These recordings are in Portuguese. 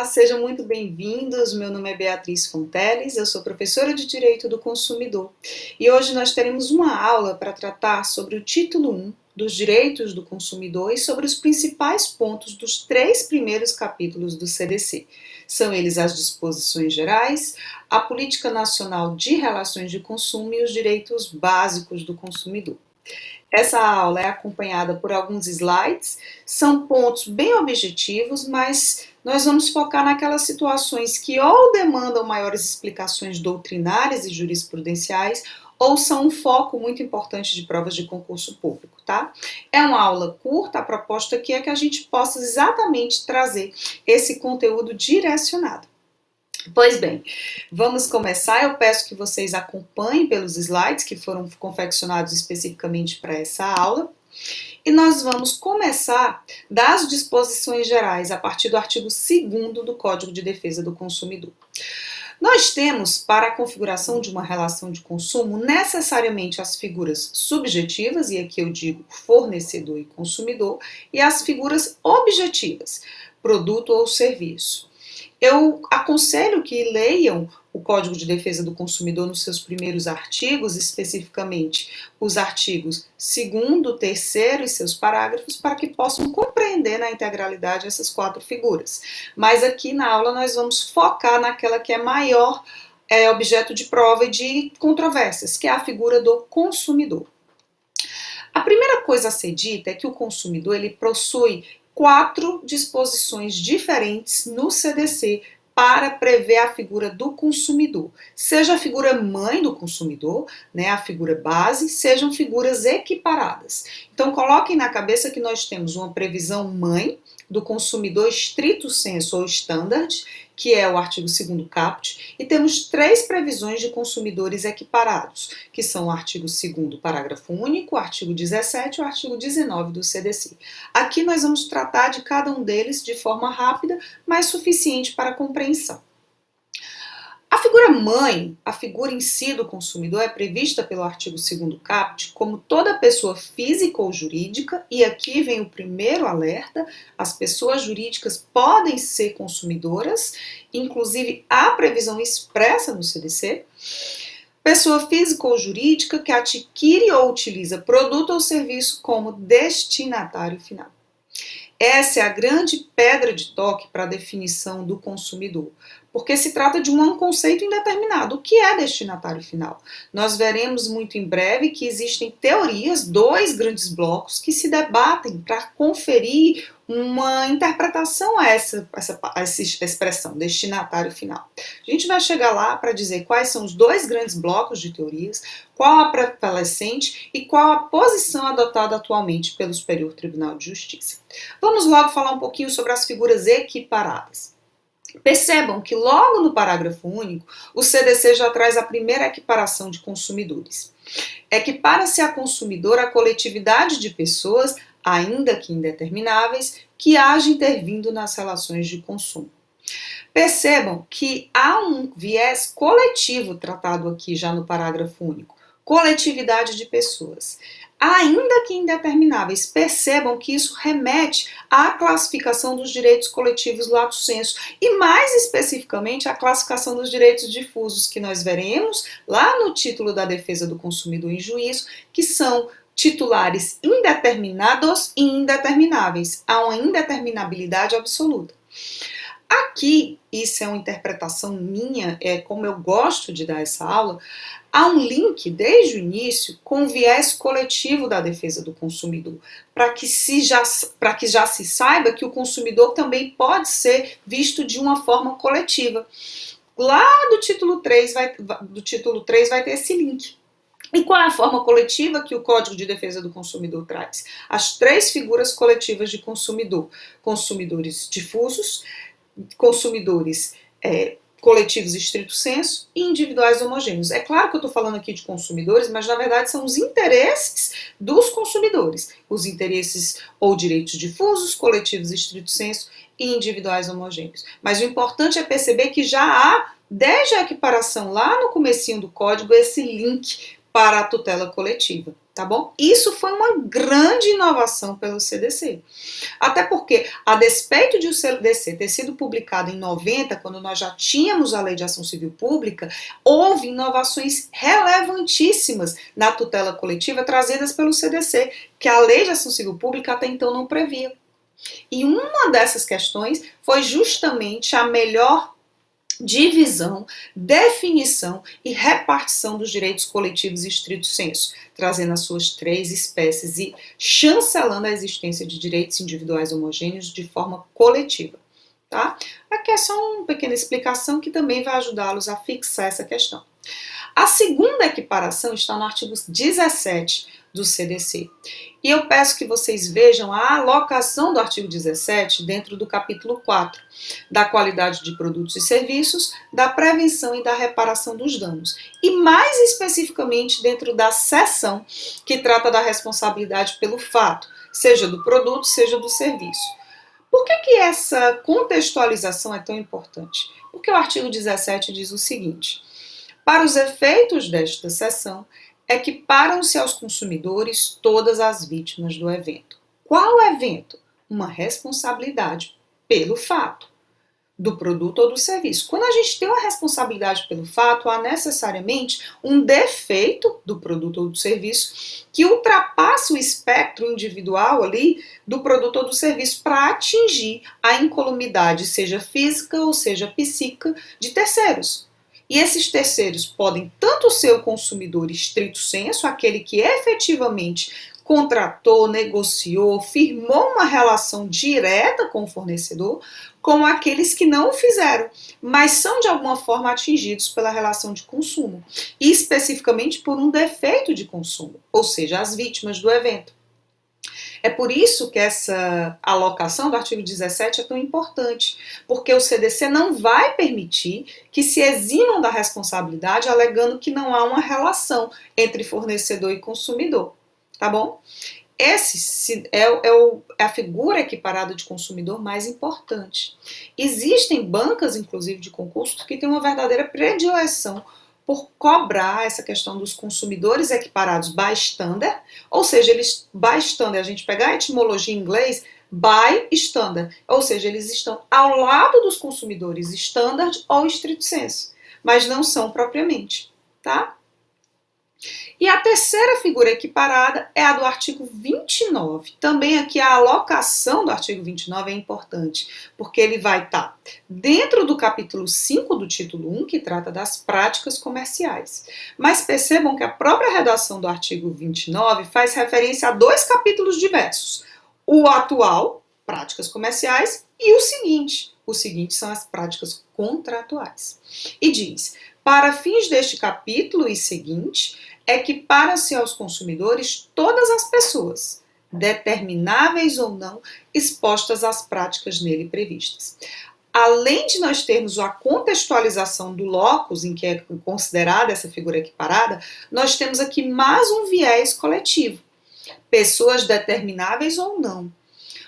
Olá, sejam muito bem-vindos. Meu nome é Beatriz Fonteles, eu sou professora de Direito do Consumidor e hoje nós teremos uma aula para tratar sobre o título 1 dos Direitos do Consumidor e sobre os principais pontos dos 3 primeiros capítulos do CDC. São eles as disposições gerais, a Política Nacional de Relações de Consumo e os direitos básicos do consumidor. Essa aula é acompanhada por alguns slides, são pontos bem objetivos, mas nós vamos focar naquelas situações que ou demandam maiores explicações doutrinárias e jurisprudenciais, ou são um foco muito importante de provas de concurso público, tá? É uma aula curta, a proposta aqui é que a gente possa exatamente trazer esse conteúdo direcionado. Pois bem, vamos começar. Eu peço que vocês acompanhem pelos slides que foram confeccionados especificamente para essa aula. E nós vamos começar das disposições gerais, a partir do artigo 2º do Código de Defesa do Consumidor. Nós temos, para a configuração de uma relação de consumo, necessariamente as figuras subjetivas, e aqui eu digo fornecedor e consumidor, e as figuras objetivas, produto ou serviço. Eu aconselho que leiam o Código de Defesa do Consumidor nos seus primeiros artigos, especificamente os artigos 2º, 3º e seus parágrafos, para que possam compreender na integralidade essas 4 figuras. Mas aqui na aula nós vamos focar naquela que é maior objeto de prova e de controvérsias, que é a figura do consumidor. A primeira coisa a ser dita é que o consumidor ele possui 4 disposições diferentes no CDC para prever a figura do consumidor. Seja a figura mãe do consumidor, né, a figura base, sejam figuras equiparadas. Então coloquem na cabeça que nós temos uma previsão mãe do consumidor estrito sensu ou standard, que é o artigo 2º caput, e temos 3 previsões de consumidores equiparados, que são o artigo 2º parágrafo único, o artigo 17 e o artigo 19 do CDC. Aqui nós vamos tratar de cada um deles de forma rápida, mas suficiente para a compreensão. A figura mãe, a figura em si do consumidor, é prevista pelo artigo 2º caput como toda pessoa física ou jurídica, e aqui vem o primeiro alerta: as pessoas jurídicas podem ser consumidoras, inclusive há previsão expressa no CDC. Pessoa física ou jurídica que adquire ou utiliza produto ou serviço como destinatário final. Essa é a grande pedra de toque para a definição do consumidor, porque se trata de um conceito indeterminado. O que é destinatário final? Nós veremos muito em breve que existem teorias, 2 grandes blocos, que se debatem para conferir uma interpretação a essa expressão, destinatário final. A gente vai chegar lá para dizer quais são os 2 grandes blocos de teorias, qual a prevalecente e qual a posição adotada atualmente pelo Superior Tribunal de Justiça. Vamos logo falar um pouquinho sobre as figuras equiparadas. Percebam que logo no parágrafo único, o CDC já traz a primeira equiparação de consumidores. Equipara-se a consumidor a coletividade de pessoas, ainda que indetermináveis, que haja intervindo nas relações de consumo. Percebam que há um viés coletivo tratado aqui já no parágrafo único. Coletividade de pessoas, ainda que indetermináveis. Percebam que isso remete à classificação dos direitos coletivos lato sensu e mais especificamente à classificação dos direitos difusos que nós veremos lá no título da defesa do consumidor em juízo, que são titulares indeterminados e indetermináveis. Há uma indeterminabilidade absoluta. Aqui, isso é uma interpretação minha, é como eu gosto de dar essa aula, há um link desde o início com o viés coletivo da defesa do consumidor, para que já se saiba que o consumidor também pode ser visto de uma forma coletiva. Lá do título 3 vai ter esse link. E qual é a forma coletiva que o Código de Defesa do Consumidor traz? As 3 figuras coletivas de consumidor: consumidores difusos, consumidores coletivos estrito sensu e individuais homogêneos. É claro que eu estou falando aqui de consumidores, mas na verdade são os interesses dos consumidores. Os interesses ou direitos difusos, coletivos estrito sensu e individuais homogêneos. Mas o importante é perceber que já há, desde a equiparação lá no comecinho do código, esse link para a tutela coletiva. tá bom? Isso foi uma grande inovação pelo CDC. Até porque, a despeito de o CDC ter sido publicado em 90, quando nós já tínhamos a Lei de Ação Civil Pública, houve inovações relevantíssimas na tutela coletiva trazidas pelo CDC, que a Lei de Ação Civil Pública até então não previa. E uma dessas questões foi justamente a melhor divisão, definição e repartição dos direitos coletivos em estrito senso, trazendo as suas 3 espécies e chancelando a existência de direitos individuais homogêneos de forma coletiva. Tá? Aqui é só uma pequena explicação que também vai ajudá-los a fixar essa questão. A segunda equiparação está no artigo 17 do CDC. E eu peço que vocês vejam a alocação do artigo 17 dentro do capítulo 4, da qualidade de produtos e serviços, da prevenção e da reparação dos danos. E mais especificamente dentro da seção que trata da responsabilidade pelo fato, seja do produto, seja do serviço. Por que essa contextualização é tão importante? Porque o artigo 17 diz o seguinte: para os efeitos desta seção, equiparam-se aos consumidores todas as vítimas do evento. Qual evento? Uma responsabilidade pelo fato do produto ou do serviço. Quando a gente tem uma responsabilidade pelo fato, há necessariamente um defeito do produto ou do serviço que ultrapassa o espectro individual ali do produto ou do serviço para atingir a incolumidade, seja física ou seja psíquica, de terceiros. E esses terceiros podem tanto ser o consumidor estrito sensu, aquele que efetivamente contratou, negociou, firmou uma relação direta com o fornecedor, como aqueles que não o fizeram, mas são de alguma forma atingidos pela relação de consumo, e especificamente por um defeito de consumo, ou seja, as vítimas do evento. É por isso que essa alocação do artigo 17 é tão importante, porque o CDC não vai permitir que se eximam da responsabilidade alegando que não há uma relação entre fornecedor e consumidor, tá bom? Esse é a figura equiparada de consumidor mais importante. Existem bancas, inclusive, de concurso que têm uma verdadeira predileção por cobrar essa questão dos consumidores equiparados bystander, ou seja, eles bystander, a gente pegar a etimologia em inglês, bystander, ou seja, eles estão ao lado dos consumidores standard ou estrito sensu, mas não são propriamente, tá? E a terceira figura equiparada é a do artigo 29. Também aqui a alocação do artigo 29 é importante, porque ele vai estar dentro do capítulo 5 do título 1, que trata das práticas comerciais. Mas percebam que a própria redação do artigo 29 faz referência a 2 capítulos diversos. O atual, práticas comerciais, e o seguinte são as práticas contratuais. E diz: para fins deste capítulo e seguinte, equipara-se aos consumidores todas as pessoas, determináveis ou não, expostas às práticas nele previstas. Além de nós termos a contextualização do locus em que é considerada essa figura equiparada, nós temos aqui mais um viés coletivo. Pessoas determináveis ou não.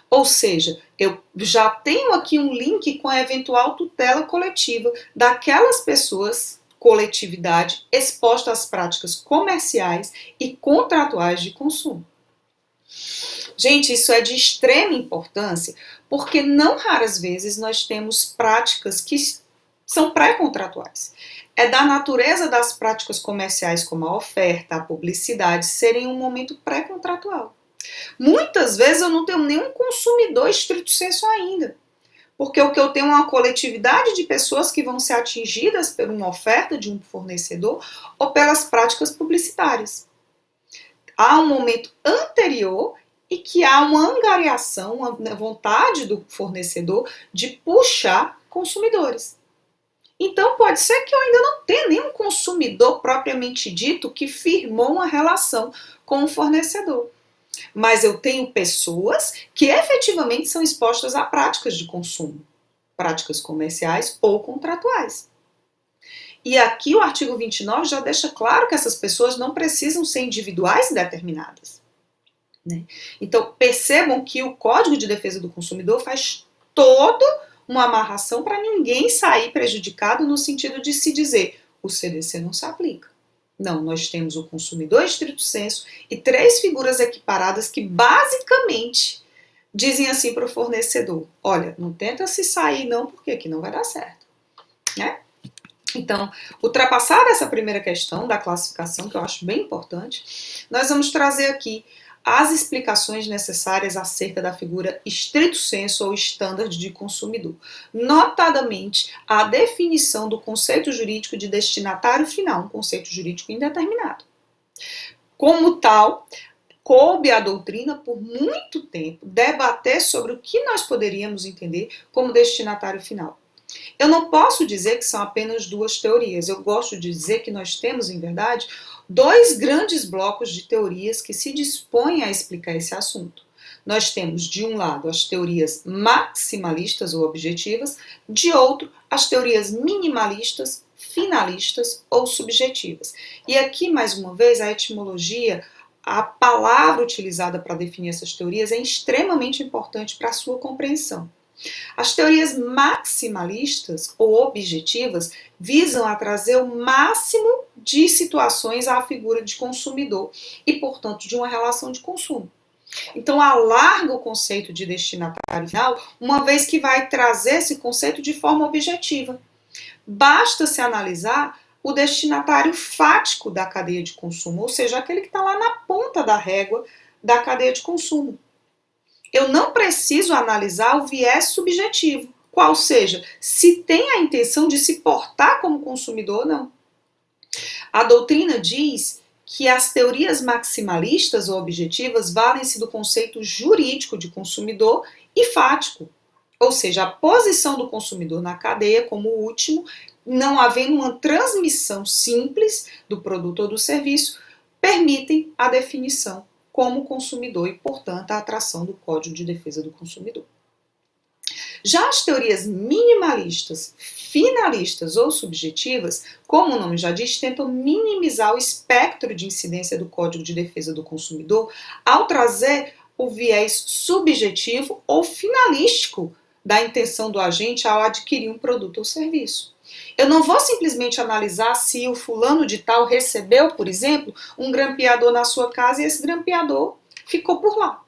Ou seja, eu já tenho aqui um link com a eventual tutela coletiva daquelas pessoas, coletividade, exposta às práticas comerciais e contratuais de consumo. Gente, isso é de extrema importância, porque não raras vezes nós temos práticas que são pré-contratuais. É da natureza das práticas comerciais, como a oferta, a publicidade, serem um momento pré-contratual. Muitas vezes eu não tenho nenhum consumidor estrito sensu ainda, porque o que eu tenho é uma coletividade de pessoas que vão ser atingidas por uma oferta de um fornecedor ou pelas práticas publicitárias. Há um momento anterior e que há uma angariação, uma vontade do fornecedor de puxar consumidores. Então pode ser que eu ainda não tenha nenhum consumidor propriamente dito que firmou uma relação com o fornecedor. Mas eu tenho pessoas que efetivamente são expostas a práticas de consumo, práticas comerciais ou contratuais. E aqui o artigo 29 já deixa claro que essas pessoas não precisam ser individuais e determinadas. Né? Então percebam que o Código de Defesa do Consumidor faz toda uma amarração para ninguém sair prejudicado no sentido de se dizer: o CDC não se aplica. Não, nós temos o consumidor estrito sensu e três figuras equiparadas que basicamente dizem assim para o fornecedor: olha, não tenta se sair não, porque aqui não vai dar certo, né? Então, ultrapassada essa primeira questão da classificação, que eu acho bem importante, nós vamos trazer aqui as explicações necessárias acerca da figura estrito sensu ou standard de consumidor, notadamente a definição do conceito jurídico de destinatário final, um conceito jurídico indeterminado. Como tal, coube à doutrina por muito tempo debater sobre o que nós poderíamos entender como destinatário final. Eu não posso dizer que são apenas duas teorias, eu gosto de dizer que nós temos, em verdade, dois grandes blocos de teorias que se dispõem a explicar esse assunto. Nós temos, de um lado, as teorias maximalistas ou objetivas, de outro, as teorias minimalistas, finalistas ou subjetivas. E aqui, mais uma vez, a etimologia, a palavra utilizada para definir essas teorias é extremamente importante para a sua compreensão. As teorias maximalistas ou objetivas visam a trazer o máximo de situações à figura de consumidor e, portanto, de uma relação de consumo. Então, alarga o conceito de destinatário final, uma vez que vai trazer esse conceito de forma objetiva. Basta se analisar o destinatário fático da cadeia de consumo, ou seja, aquele que está lá na ponta da régua da cadeia de consumo. Eu não preciso analisar o viés subjetivo, qual seja, se tem a intenção de se portar como consumidor ou não. A doutrina diz que as teorias maximalistas ou objetivas valem-se do conceito jurídico de consumidor e fático, ou seja, a posição do consumidor na cadeia como último, não havendo uma transmissão simples do produto ou do serviço, permitem a definição como consumidor e, portanto, a atração do Código de Defesa do Consumidor. Já as teorias minimalistas, finalistas ou subjetivas, como o nome já diz, tentam minimizar o espectro de incidência do Código de Defesa do Consumidor ao trazer o viés subjetivo ou finalístico da intenção do agente ao adquirir um produto ou serviço. Eu não vou simplesmente analisar se o fulano de tal recebeu, por exemplo, um grampeador na sua casa e esse grampeador ficou por lá.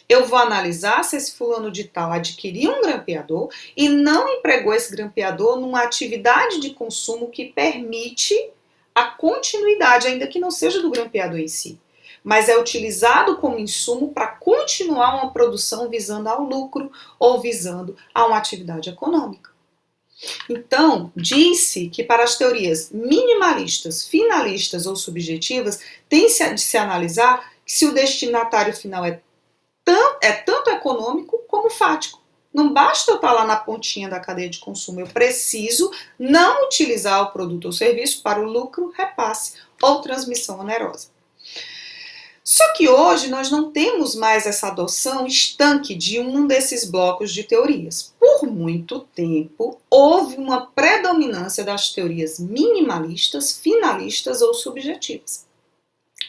Eu vou analisar se esse fulano de tal adquiriu um grampeador e não empregou esse grampeador numa atividade de consumo que permite a continuidade, ainda que não seja do grampeador em si, mas é utilizado como insumo para continuar uma produção visando ao lucro ou visando a uma atividade econômica. Então, disse que para as teorias minimalistas, finalistas ou subjetivas, tem de se analisar se o destinatário final é tanto econômico como fático. Não basta eu estar lá na pontinha da cadeia de consumo, eu preciso não utilizar o produto ou serviço para o lucro, repasse ou transmissão onerosa. Só que hoje nós não temos mais essa adoção estanque de um desses blocos de teorias. Por muito tempo, houve uma predominância das teorias minimalistas, finalistas ou subjetivas.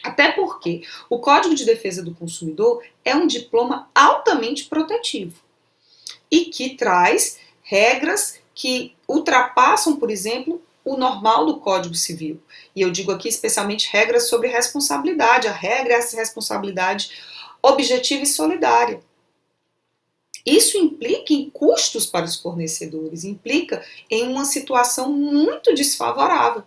Até porque o Código de Defesa do Consumidor é um diploma altamente protetivo e que traz regras que ultrapassam, por exemplo, o normal do Código Civil. E eu digo aqui especialmente regras sobre responsabilidade. A regra é essa responsabilidade objetiva e solidária. Isso implica em custos para os fornecedores, implica em uma situação muito desfavorável.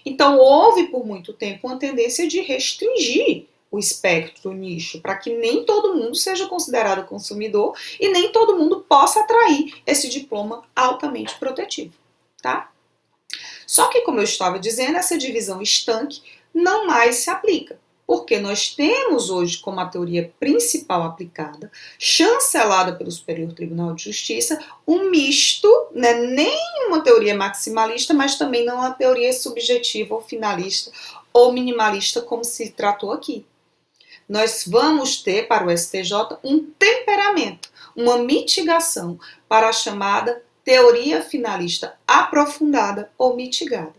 Então, houve por muito tempo uma tendência de restringir o espectro, o nicho, para que nem todo mundo seja considerado consumidor e nem todo mundo possa atrair esse diploma altamente protetivo, tá? Só que, como eu estava dizendo, essa divisão estanque não mais se aplica, porque nós temos hoje como a teoria principal aplicada, chancelada pelo Superior Tribunal de Justiça, um misto, né, nem uma teoria maximalista, mas também não uma teoria subjetiva ou finalista ou minimalista, como se tratou aqui. Nós vamos ter para o STJ um temperamento, uma mitigação para a chamada teoria finalista aprofundada ou mitigada.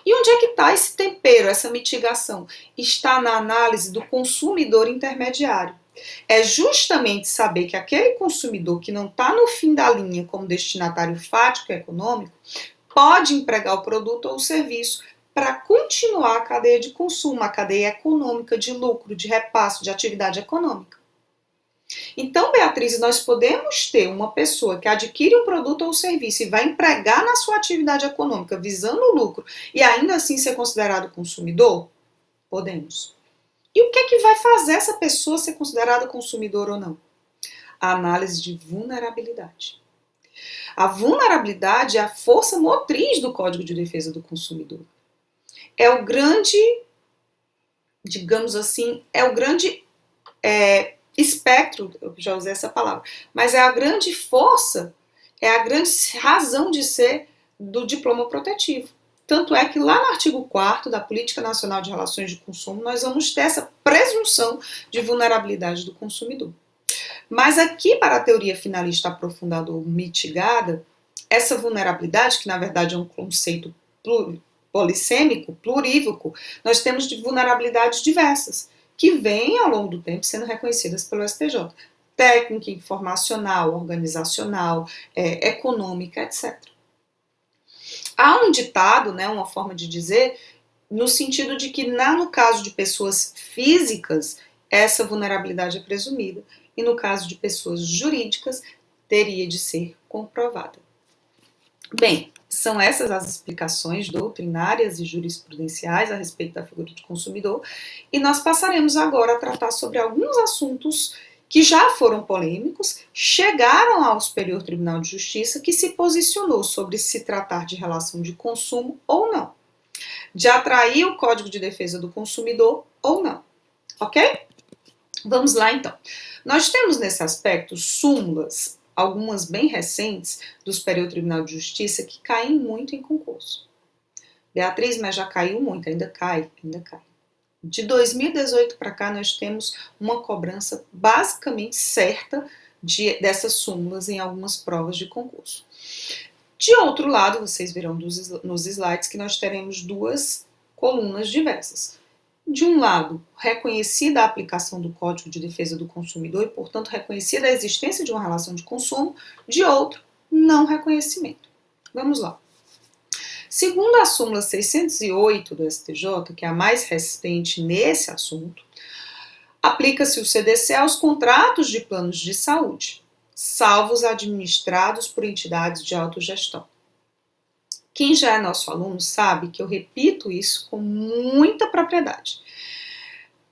E onde é que está esse tempero, essa mitigação? Está na análise do consumidor intermediário. É justamente saber que aquele consumidor que não está no fim da linha como destinatário fático e econômico pode empregar o produto ou o serviço para continuar a cadeia de consumo, a cadeia econômica de lucro, de repasse, de atividade econômica. Então, Beatriz, nós podemos ter uma pessoa que adquire um produto ou serviço e vai empregar na sua atividade econômica visando o lucro e ainda assim ser considerado consumidor? Podemos. E o que é que vai fazer essa pessoa ser considerada consumidor ou não? A análise de vulnerabilidade. A vulnerabilidade é a força motriz do Código de Defesa do Consumidor. É o grande, digamos assim, é o grande espectro, eu já usei essa palavra, mas é a grande força, é a grande razão de ser do diploma protetivo. Tanto é que lá no artigo 4º da Política Nacional de Relações de Consumo, nós vamos ter essa presunção de vulnerabilidade do consumidor. Mas aqui, para a teoria finalista aprofundada ou mitigada, essa vulnerabilidade, que na verdade é um conceito polissêmico, plurívoco, nós temos de vulnerabilidades diversas, que vêm ao longo do tempo sendo reconhecidas pelo STJ. Técnica, informacional, organizacional, econômica, etc. Há um ditado, né, uma forma de dizer, no sentido de que, no caso de pessoas físicas, essa vulnerabilidade é presumida, e no caso de pessoas jurídicas, teria de ser comprovada. Bem, são essas as explicações doutrinárias e jurisprudenciais a respeito da figura do consumidor, e nós passaremos agora a tratar sobre alguns assuntos que já foram polêmicos, chegaram ao Superior Tribunal de Justiça, que se posicionou sobre se tratar de relação de consumo ou não, de atrair o Código de Defesa do Consumidor ou não, ok? Vamos lá então. Nós temos nesse aspecto súmulas, algumas bem recentes, do Superior Tribunal de Justiça, que caem muito em concurso. Beatriz, mas já caiu muito, ainda cai. De 2018 para cá, nós temos uma cobrança basicamente certa dessas súmulas em algumas provas de concurso. De outro lado, vocês verão nos slides que nós teremos duas colunas diversas. De um lado, reconhecida a aplicação do Código de Defesa do Consumidor e, portanto, reconhecida a existência de uma relação de consumo. De outro, não reconhecimento. Vamos lá. Segundo a súmula 608 do STJ, que é a mais recente nesse assunto, aplica-se o CDC aos contratos de planos de saúde, salvo os administrados por entidades de autogestão. Quem já é nosso aluno sabe que eu repito isso com muita propriedade.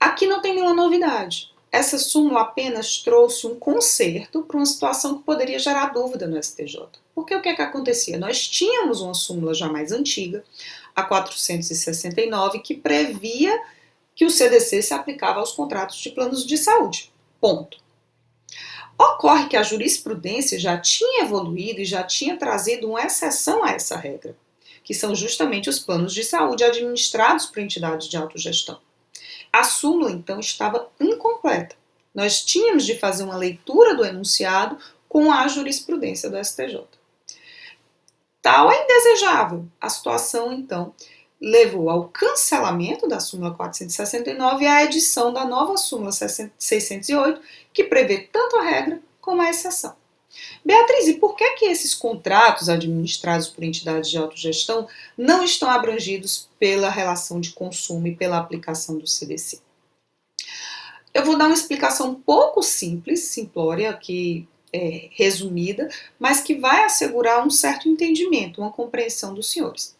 Aqui não tem nenhuma novidade. Essa súmula apenas trouxe um conserto para uma situação que poderia gerar dúvida no STJ. Porque o que é que acontecia? Nós tínhamos uma súmula já mais antiga, a 469, que previa que o CDC se aplicava aos contratos de planos de saúde. Ponto. Ocorre que a jurisprudência já tinha evoluído e já tinha trazido uma exceção a essa regra, que são justamente os planos de saúde administrados por entidades de autogestão. A súmula, então, estava incompleta. Nós tínhamos de fazer uma leitura do enunciado com a jurisprudência do STJ. Tal é indesejável. A situação, então, levou ao cancelamento da súmula 469 e à edição da nova súmula 608, que prevê tanto a regra como a exceção. Beatriz, e por que esses contratos administrados por entidades de autogestão não estão abrangidos pela relação de consumo e pela aplicação do CDC? Eu vou dar uma explicação um pouco simples, simplória, aqui resumida, mas que vai assegurar um certo entendimento, uma compreensão dos senhores.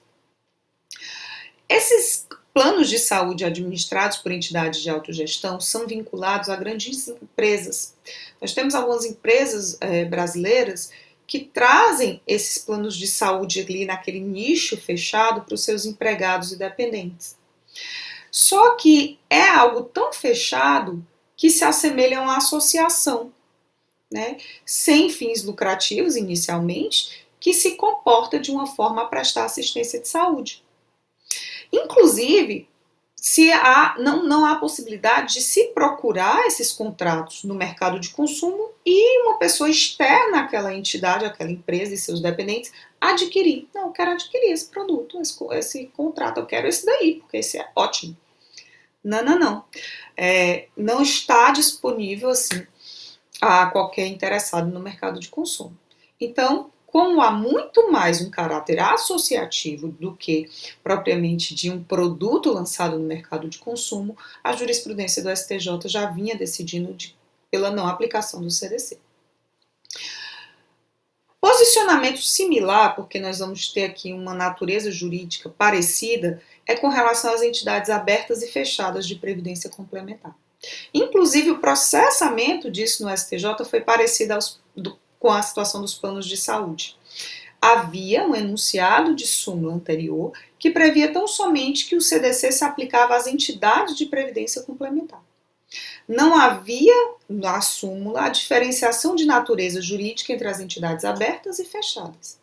Esses planos de saúde administrados por entidades de autogestão são vinculados a grandes empresas. Nós temos algumas empresas brasileiras que trazem esses planos de saúde ali naquele nicho fechado para os seus empregados e dependentes. Só que é algo tão fechado que se assemelha a uma associação, né, sem fins lucrativos inicialmente, que se comporta de uma forma a prestar assistência de saúde. Inclusive, não há possibilidade de se procurar esses contratos no mercado de consumo e uma pessoa externa àquela entidade, àquela empresa e seus dependentes adquirir. Não, eu quero adquirir esse produto, esse contrato, eu quero esse daí, porque esse é ótimo. Não. Não está disponível assim a qualquer interessado no mercado de consumo. Então, como há muito mais um caráter associativo do que propriamente de um produto lançado no mercado de consumo, a jurisprudência do STJ já vinha decidindo pela não aplicação do CDC. Posicionamento similar, porque nós vamos ter aqui uma natureza jurídica parecida, é com relação às entidades abertas e fechadas de previdência complementar. Inclusive, o processamento disso no STJ foi parecido com a situação dos planos de saúde. Havia um enunciado de súmula anterior que previa tão somente que o CDC se aplicava às entidades de previdência complementar. Não havia na súmula a diferenciação de natureza jurídica entre as entidades abertas e fechadas.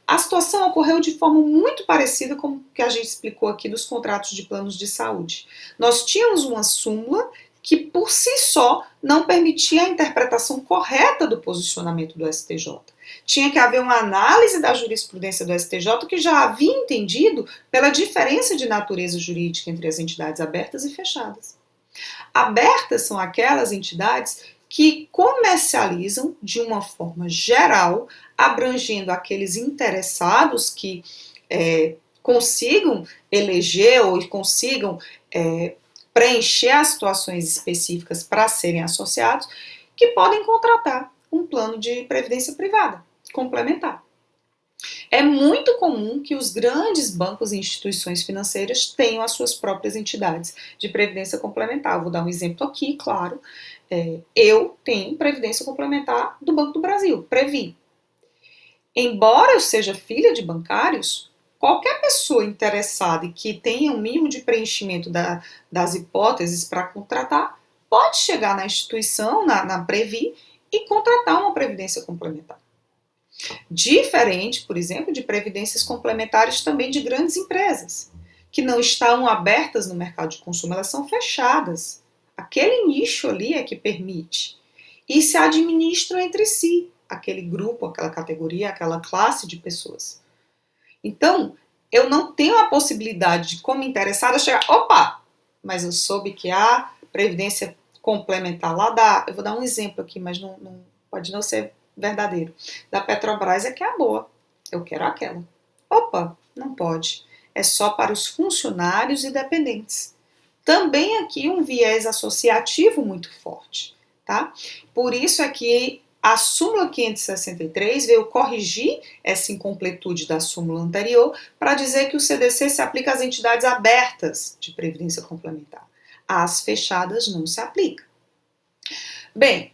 A situação ocorreu de forma muito parecida com o que a gente explicou aqui dos contratos de planos de saúde. Nós tínhamos uma súmula que, por si só, não permitia a interpretação correta do posicionamento do STJ. Tinha que haver uma análise da jurisprudência do STJ que já havia entendido pela diferença de natureza jurídica entre as entidades abertas e fechadas. Abertas são aquelas entidades que comercializam de uma forma geral, abrangendo aqueles interessados que consigam eleger ou consigam preencher as situações específicas para serem associados, que podem contratar um plano de previdência privada complementar. É muito comum que os grandes bancos e instituições financeiras tenham as suas próprias entidades de previdência complementar. Eu vou dar um exemplo aqui, claro. Eu tenho previdência complementar do Banco do Brasil, Previ. Embora eu seja filha de bancários, qualquer pessoa interessada e que tenha um mínimo de preenchimento das hipóteses para contratar, pode chegar na instituição, na Previ, e contratar uma previdência complementar. Diferente, por exemplo, de previdências complementares também de grandes empresas, que não estão abertas no mercado de consumo, elas são fechadas. Aquele nicho ali é que permite. E se administram entre si, aquele grupo, aquela categoria, aquela classe de pessoas. Então, eu não tenho a possibilidade de, como interessada, chegar, opa, mas eu soube que a previdência complementar lá eu vou dar um exemplo aqui, mas não pode não ser verdadeiro, da Petrobras é que é a boa, eu quero aquela. Opa, não pode, é só para os funcionários e dependentes. Também aqui um viés associativo muito forte, tá? Por isso é que a súmula 563 veio corrigir essa incompletude da súmula anterior para dizer que o CDC se aplica às entidades abertas de previdência complementar. Às fechadas não se aplica. Bem,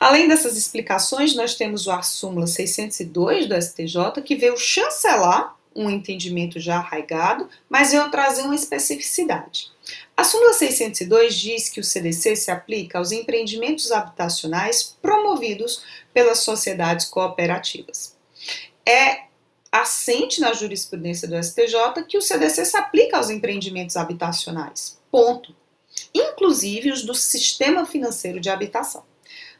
além dessas explicações, nós temos a súmula 602 do STJ, que veio chancelar um entendimento já arraigado, mas veio trazer uma especificidade. A súmula 602 diz que o CDC se aplica aos empreendimentos habitacionais promovidos pelas sociedades cooperativas. É assente na jurisprudência do STJ que o CDC se aplica aos empreendimentos habitacionais. Ponto. Inclusive os do sistema financeiro de habitação.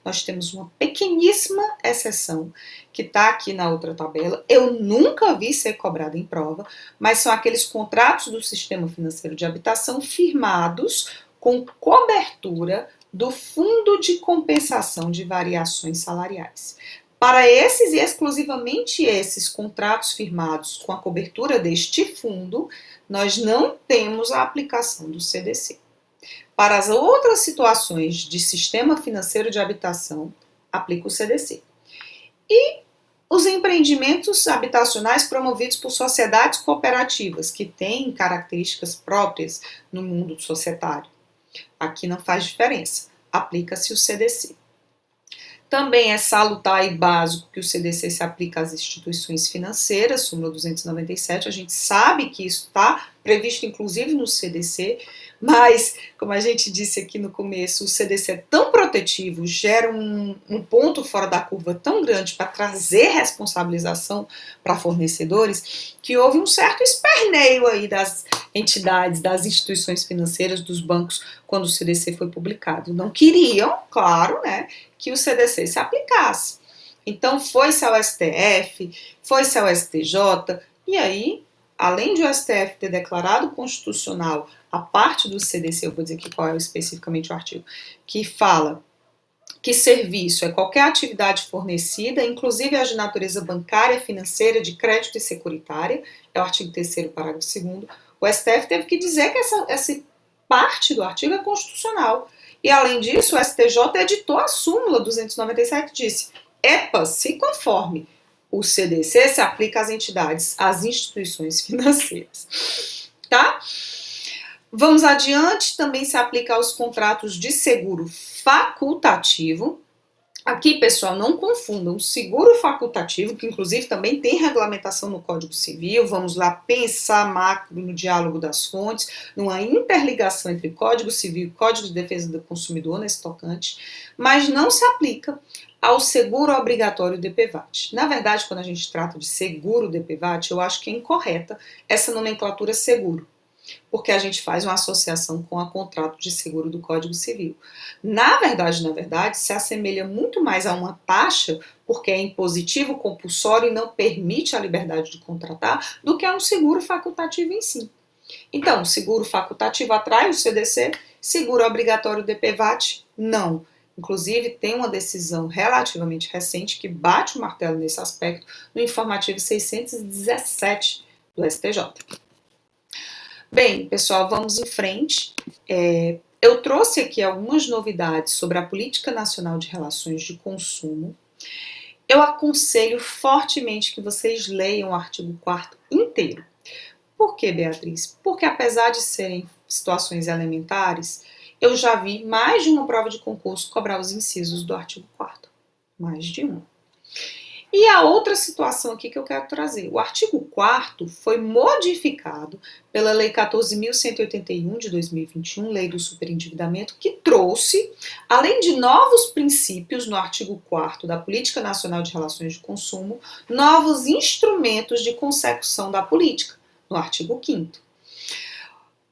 Nós temos uma pequeníssima exceção que está aqui na outra tabela. Eu nunca vi ser cobrada em prova, mas são aqueles contratos do sistema financeiro de habitação firmados com cobertura do Fundo de Compensação de Variações Salariais. Para esses e exclusivamente esses contratos firmados com a cobertura deste fundo, nós não temos a aplicação do CDC. Para as outras situações de sistema financeiro de habitação, aplica o CDC. E os empreendimentos habitacionais promovidos por sociedades cooperativas, que têm características próprias no mundo societário. Aqui não faz diferença, aplica-se o CDC. Também é salutar e básico que o CDC se aplica às instituições financeiras, súmula 297, a gente sabe que isso está previsto inclusive no CDC, mas, como a gente disse aqui no começo, o CDC é tão protetivo, gera um ponto fora da curva tão grande para trazer responsabilização para fornecedores, que houve um certo esperneio aí das entidades, das instituições financeiras, dos bancos, quando o CDC foi publicado. Não queriam, claro, né, que o CDC se aplicasse. Então, foi-se ao STF, foi-se ao STJ, e aí, além de o STF ter declarado constitucional a parte do CDC, eu vou dizer aqui qual é especificamente o artigo, que fala que serviço é qualquer atividade fornecida, inclusive as de natureza bancária, financeira, de crédito e securitária, é o artigo 3º, parágrafo 2º. O STF teve que dizer que essa parte do artigo é constitucional. E, além disso, o STJ editou a súmula 297 e disse: EPA, se conforme o CDC, se aplica às entidades, às instituições financeiras. Tá? Vamos adiante, também se aplica aos contratos de seguro facultativo. Aqui, pessoal, não confundam o seguro facultativo, que inclusive também tem regulamentação no Código Civil, vamos lá pensar macro no diálogo das fontes, numa interligação entre Código Civil e Código de Defesa do Consumidor nesse tocante, mas não se aplica ao seguro obrigatório DPVAT. Na verdade, quando a gente trata de seguro DPVAT, eu acho que é incorreta essa nomenclatura seguro, porque a gente faz uma associação com o contrato de seguro do Código Civil. Na verdade, se assemelha muito mais a uma taxa, porque é impositivo, compulsório e não permite a liberdade de contratar, do que a um seguro facultativo em si. Então, o seguro facultativo atrai o CDC, seguro obrigatório DPVAT, não. Inclusive, tem uma decisão relativamente recente que bate o martelo nesse aspecto no informativo 617 do STJ. Bem, pessoal, vamos em frente. Eu trouxe aqui algumas novidades sobre a Política Nacional de Relações de Consumo. Eu aconselho fortemente que vocês leiam o artigo 4º inteiro. Por que, Beatriz? Porque apesar de serem situações elementares, eu já vi mais de uma prova de concurso cobrar os incisos do artigo 4º. Mais de uma. E a outra situação aqui que eu quero trazer, o artigo 4º foi modificado pela Lei 14.181 de 2021, Lei do Superendividamento, que trouxe, além de novos princípios no artigo 4º da Política Nacional de Relações de Consumo, novos instrumentos de consecução da política, no artigo 5º.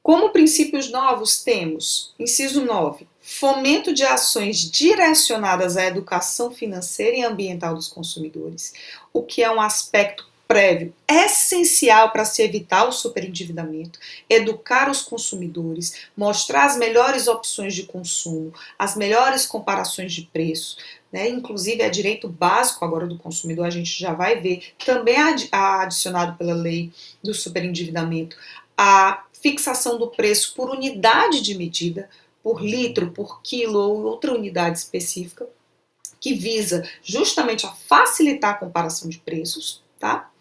Como princípios novos temos, inciso 9, fomento de ações direcionadas à educação financeira e ambiental dos consumidores, o que é um aspecto prévio essencial para se evitar o superendividamento, educar os consumidores, mostrar as melhores opções de consumo, as melhores comparações de preço, né? Inclusive é direito básico agora do consumidor, a gente já vai ver, também adicionado pela lei do superendividamento, a fixação do preço por unidade de medida, por litro, por quilo ou outra unidade específica, que visa justamente a facilitar a comparação de preços, tá?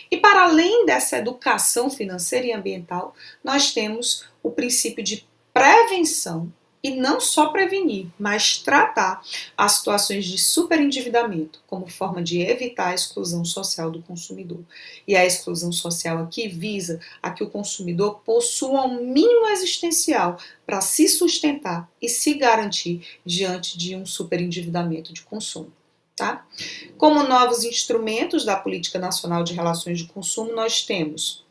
E para além dessa educação financeira e ambiental, nós temos o princípio de prevenção, e não só prevenir, mas tratar as situações de superendividamento como forma de evitar a exclusão social do consumidor. E a exclusão social aqui visa a que o consumidor possua um mínimo existencial para se sustentar e se garantir diante de um superendividamento de consumo. Tá? Como novos instrumentos da Política Nacional de Relações de Consumo, nós temos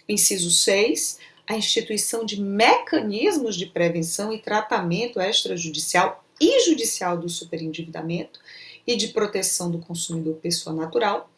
o inciso 6, a instituição de mecanismos de prevenção e tratamento extrajudicial e judicial do superendividamento e de proteção do consumidor pessoa natural.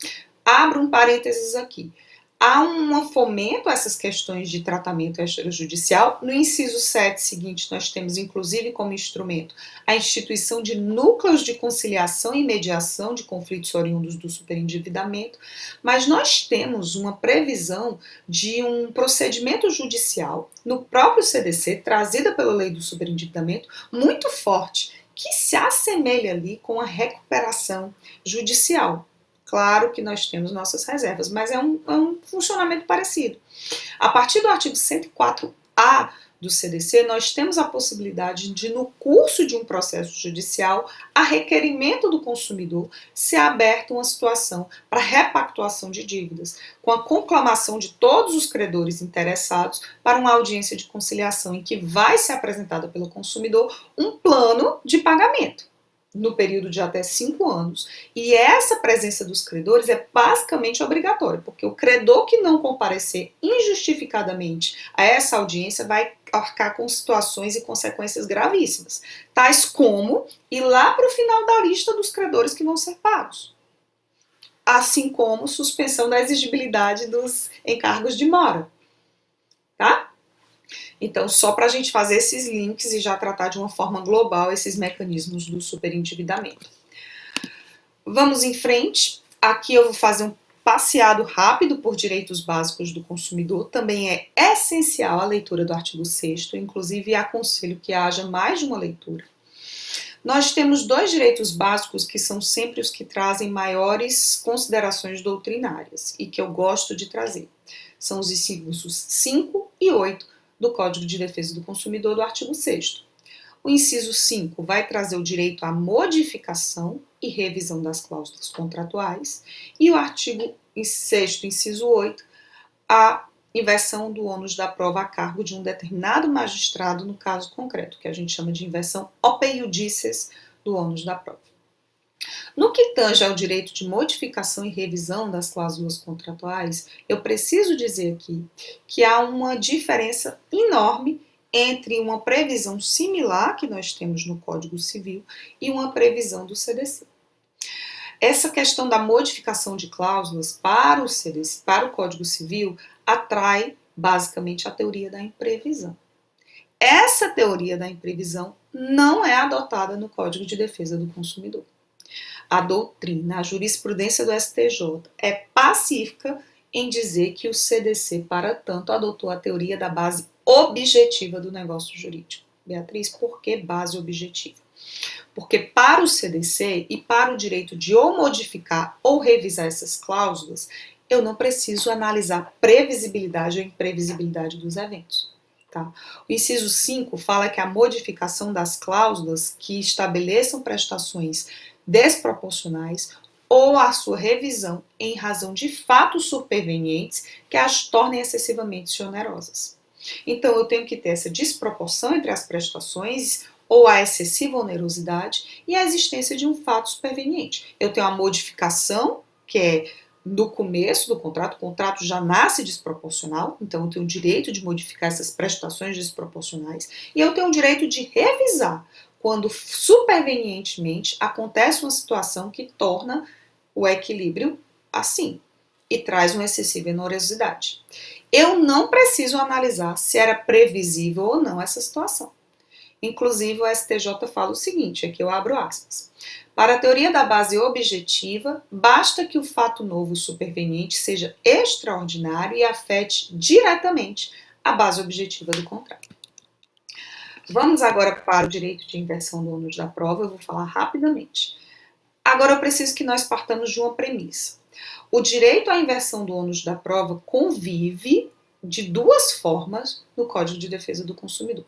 Abro um parênteses aqui. Há um fomento a essas questões de tratamento extrajudicial. No inciso 7 seguinte, nós temos, inclusive, como instrumento a instituição de núcleos de conciliação e mediação de conflitos oriundos do superendividamento, mas nós temos uma previsão de um procedimento judicial no próprio CDC, trazida pela lei do superendividamento, muito forte, que se assemelha ali com a recuperação judicial. Claro que nós temos nossas reservas, mas é um funcionamento parecido. A partir do artigo 104A do CDC, nós temos a possibilidade de, no curso de um processo judicial, a requerimento do consumidor, ser aberta uma situação para repactuação de dívidas, com a conclamação de todos os credores interessados para uma audiência de conciliação em que vai ser apresentada pelo consumidor um plano de pagamento, no período de até 5 anos. E essa presença dos credores é basicamente obrigatória, porque o credor que não comparecer injustificadamente a essa audiência vai arcar com situações e consequências gravíssimas, tais como ir lá para o final da lista dos credores que vão ser pagos, assim como suspensão da exigibilidade dos encargos de mora, tá? Então, só para a gente fazer esses links e já tratar de uma forma global esses mecanismos do superendividamento. Vamos em frente. Aqui eu vou fazer um passeado rápido por direitos básicos do consumidor. Também é essencial a leitura do artigo 6º, inclusive aconselho que haja mais de uma leitura. Nós temos dois direitos básicos que são sempre os que trazem maiores considerações doutrinárias e que eu gosto de trazer. São os incisos 5 e 8 do Código de Defesa do Consumidor do artigo 6º. O inciso 5 vai trazer o direito à modificação e revisão das cláusulas contratuais e o artigo 6º, inciso 8, a inversão do ônus da prova a cargo de um determinado magistrado no caso concreto, que a gente chama de inversão ope iudices do ônus da prova. No que tange ao direito de modificação e revisão das cláusulas contratuais, eu preciso dizer aqui que há uma diferença enorme entre uma previsão similar que nós temos no Código Civil e uma previsão do CDC. Essa questão da modificação de cláusulas para o CDC, para o Código Civil, atrai basicamente a teoria da imprevisão. Essa teoria da imprevisão não é adotada no Código de Defesa do Consumidor. A doutrina, a jurisprudência do STJ é pacífica em dizer que o CDC, para tanto, adotou a teoria da base objetiva do negócio jurídico. Beatriz, por que base objetiva? Porque para o CDC e para o direito de ou modificar ou revisar essas cláusulas, eu não preciso analisar previsibilidade ou imprevisibilidade dos eventos. Tá? O inciso 5 fala que a modificação das cláusulas que estabeleçam prestações desproporcionais ou a sua revisão em razão de fatos supervenientes que as tornem excessivamente onerosas. Então, eu tenho que ter essa desproporção entre as prestações ou a excessiva onerosidade e a existência de um fato superveniente. Eu tenho a modificação, que é no começo do contrato, o contrato já nasce desproporcional, então eu tenho o direito de modificar essas prestações desproporcionais, e eu tenho o direito de revisar quando supervenientemente acontece uma situação que torna o equilíbrio assim e traz uma excessiva onerosidade. Eu não preciso analisar se era previsível ou não essa situação. Inclusive, o STJ fala o seguinte, aqui eu abro aspas. Para a teoria da base objetiva, basta que o fato novo superveniente seja extraordinário e afete diretamente a base objetiva do contrato. Vamos agora para o direito de inversão do ônus da prova, eu vou falar rapidamente. Agora eu preciso que nós partamos de uma premissa. O direito à inversão do ônus da prova convive de duas formas no Código de Defesa do Consumidor.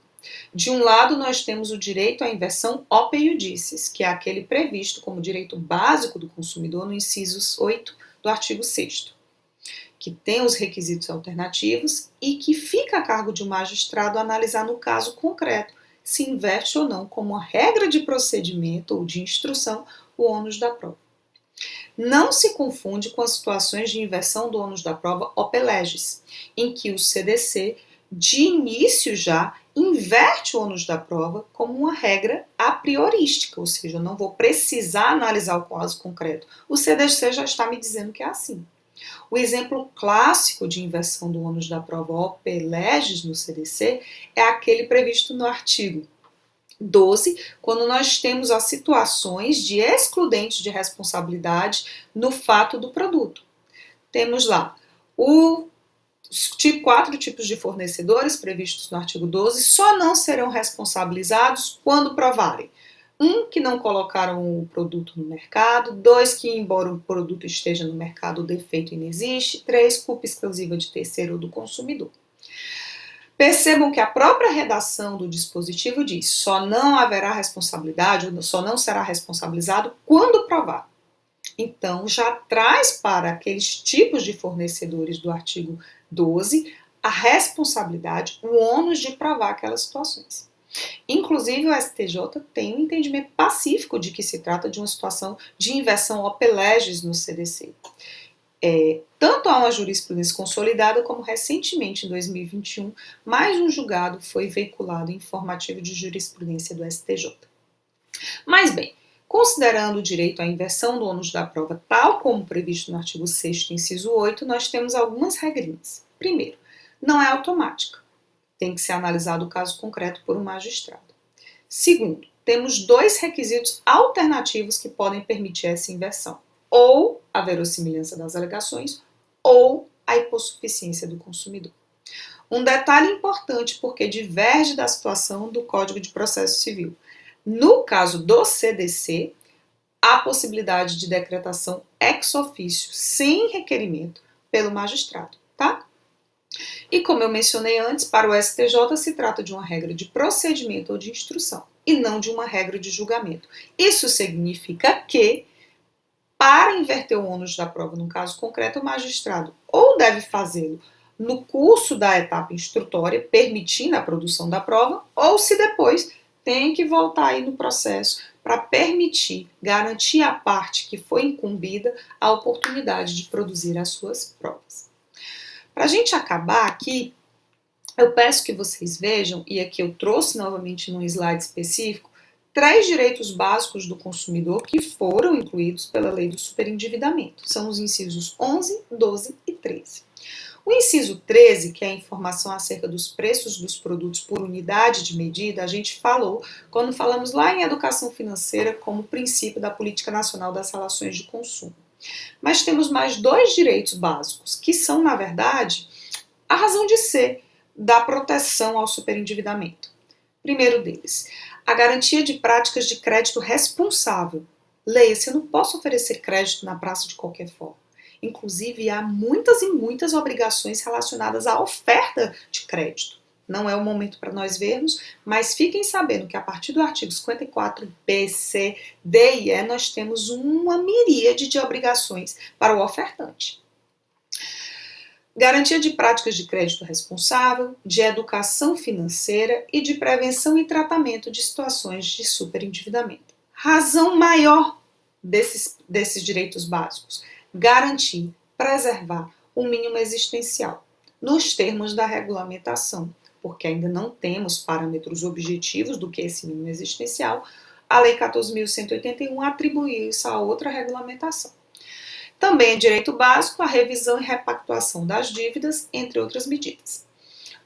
De um lado, nós temos o direito à inversão ope iudices, que é aquele previsto como direito básico do consumidor no inciso 8 do artigo 6º, que tem os requisitos alternativos e que fica a cargo de um magistrado analisar no caso concreto se inverte ou não como uma regra de procedimento ou de instrução o ônus da prova. Não se confunde com as situações de inversão do ônus da prova ope legis, em que o CDC, de início já, inverte o ônus da prova como uma regra a priorística, ou seja, eu não vou precisar analisar o caso concreto. O CDC já está me dizendo que é assim. O exemplo clássico de inversão do ônus da prova ope legis no CDC é aquele previsto no artigo 12, quando nós temos as situações de excludentes de responsabilidade no fato do produto. Temos lá os 4 tipos de fornecedores previstos no artigo 12 só não serão responsabilizados quando provarem: 1, que não colocaram o produto no mercado; 2, que embora o produto esteja no mercado, o defeito inexiste; 3, culpa exclusiva de terceiro ou do consumidor. Percebam que a própria redação do dispositivo diz: só não haverá responsabilidade, ou só não será responsabilizado quando provar. Então, já traz para aqueles tipos de fornecedores do artigo 12 a responsabilidade, o ônus de provar aquelas situações. Inclusive, o STJ tem um entendimento pacífico de que se trata de uma situação de inversão ope legis no CDC. Tanto há uma jurisprudência consolidada, como recentemente, em 2021, mais um julgado foi veiculado em informativo de jurisprudência do STJ. Mas bem, considerando o direito à inversão do ônus da prova, tal como previsto no artigo 6º, inciso 8, nós temos algumas regrinhas. Primeiro, não é automática. Tem que ser analisado o caso concreto por um magistrado. Segundo, temos dois requisitos alternativos que podem permitir essa inversão: ou a verossimilhança das alegações ou a hipossuficiência do consumidor. Um detalhe importante, porque diverge da situação do Código de Processo Civil. No caso do CDC, há possibilidade de decretação ex officio, sem requerimento, pelo magistrado, tá? E como eu mencionei antes, para o STJ se trata de uma regra de procedimento ou de instrução, e não de uma regra de julgamento. Isso significa que, para inverter o ônus da prova no caso concreto, o magistrado ou deve fazê-lo no curso da etapa instrutória, permitindo a produção da prova, ou se depois tem que voltar aí no processo para permitir, garantir à parte que foi incumbida a oportunidade de produzir as suas provas. Para a gente acabar aqui, eu peço que vocês vejam, e aqui eu trouxe novamente num slide específico, 3 direitos básicos do consumidor que foram incluídos pela lei do superendividamento. São os incisos 11, 12 e 13. O inciso 13, que é a informação acerca dos preços dos produtos por unidade de medida, a gente falou quando falamos lá em educação financeira como princípio da Política Nacional das Relações de Consumo. Mas temos mais 2 direitos básicos, que são, na verdade, a razão de ser da proteção ao superendividamento. Primeiro deles, a garantia de práticas de crédito responsável. Leia-se, eu não posso oferecer crédito na praça de qualquer forma. Inclusive, há muitas e muitas obrigações relacionadas à oferta de crédito. Não é o momento para nós vermos, mas fiquem sabendo que a partir do artigo 54b, c, d e e nós temos uma miríade de obrigações para o ofertante. Garantia de práticas de crédito responsável, de educação financeira e de prevenção e tratamento de situações de superendividamento. Razão maior desses direitos básicos: garantir, preservar o mínimo existencial, nos termos da regulamentação, porque ainda não temos parâmetros objetivos do que é esse mínimo existencial. A Lei 14.181 atribuiu isso a outra regulamentação. Também é direito básico a revisão e repactuação das dívidas, entre outras medidas.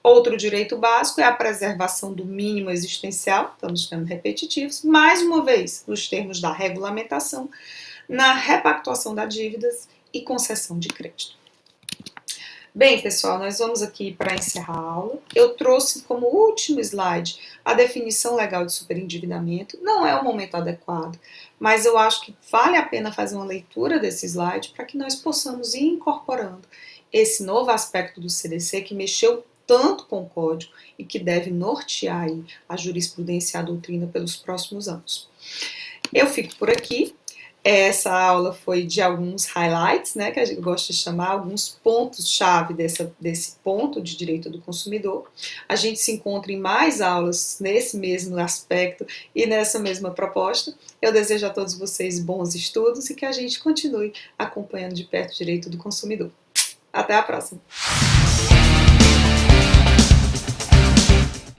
Outro direito básico é a preservação do mínimo existencial, estamos ficando repetitivos, mais uma vez, nos termos da regulamentação, na repactuação das dívidas e concessão de crédito. Bem, pessoal, nós vamos aqui para encerrar a aula. Eu trouxe como último slide a definição legal de superendividamento. Não é o momento adequado, mas eu acho que vale a pena fazer uma leitura desse slide para que nós possamos ir incorporando esse novo aspecto do CDC que mexeu tanto com o código e que deve nortear aí a jurisprudência e a doutrina pelos próximos anos. Eu fico por aqui. Essa aula foi de alguns highlights, né, que a gente gosta de chamar, alguns pontos-chave desse ponto de direito do consumidor. A gente se encontra em mais aulas nesse mesmo aspecto e nessa mesma proposta. Eu desejo a todos vocês bons estudos e que a gente continue acompanhando de perto o direito do consumidor. Até a próxima!